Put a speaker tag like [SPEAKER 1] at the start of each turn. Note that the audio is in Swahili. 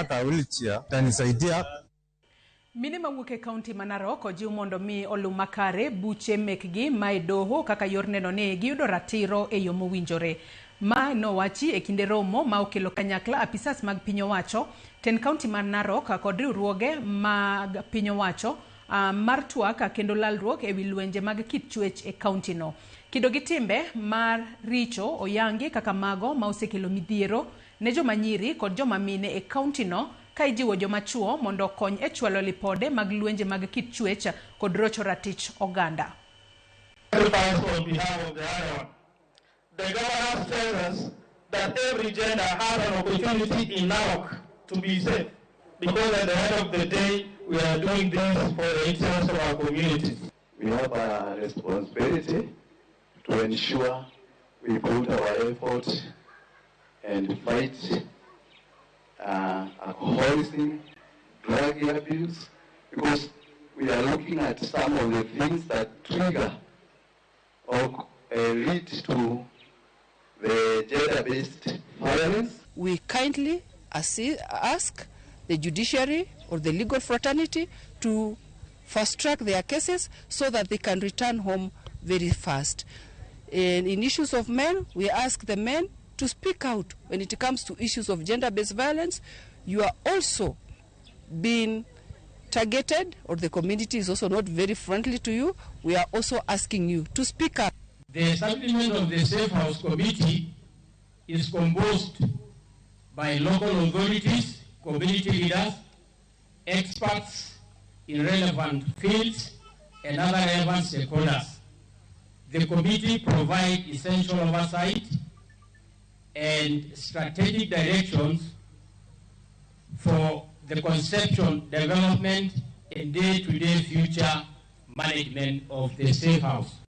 [SPEAKER 1] pata wheelchair itanisaidia.
[SPEAKER 2] Mine mawuok e kaunti ma Narok ojiw mondo mi olu makare buche mekgi mae doho kaka yor neno ni giyudo ratiro e yo mowinjore. Ma nowachi e kinde romo ma okelo kanyakla apisas mag piny owacho ten kaunti mar Narok kod riwruoge mag piny owacho mar twak kendo lalruok e wi lwenje mag kit chwech e kaunti no. Kido gi timbe mar richo oyangi kaka mago ma osekelo midhiero ne joma nyiri kod joma mine e kaunti no, ka ijiwo joma chuo mondo kony e chwalo lipode mag lwenje mag kit chwech kod rocho ratich oganda.
[SPEAKER 3] The governor tells us that every gender has an opportunity in Narok to be safe, because at the end of the day, we are doing this for the interest of our communities.
[SPEAKER 4] We have a responsibility to ensure we put our effort and fight alcoholism, drug abuse, because we are looking at some of the things that trigger or lead to the gender-based violence.
[SPEAKER 5] We kindly ask the judiciary or the legal fraternity to fast-track their cases so that they can return home very fast. And in issues of men, we ask the men to speak out. When it comes to issues of gender-based violence, you are also being targeted, or the community is also not very friendly to you. We are also asking you to speak up.
[SPEAKER 3] The establishment of the Safe House Committee is composed by local authorities, community leaders, experts in relevant fields, and other relevant stakeholders. The committee provides essential oversight and strategic directions for the conception, development, and day-to-day future management of the Safe House.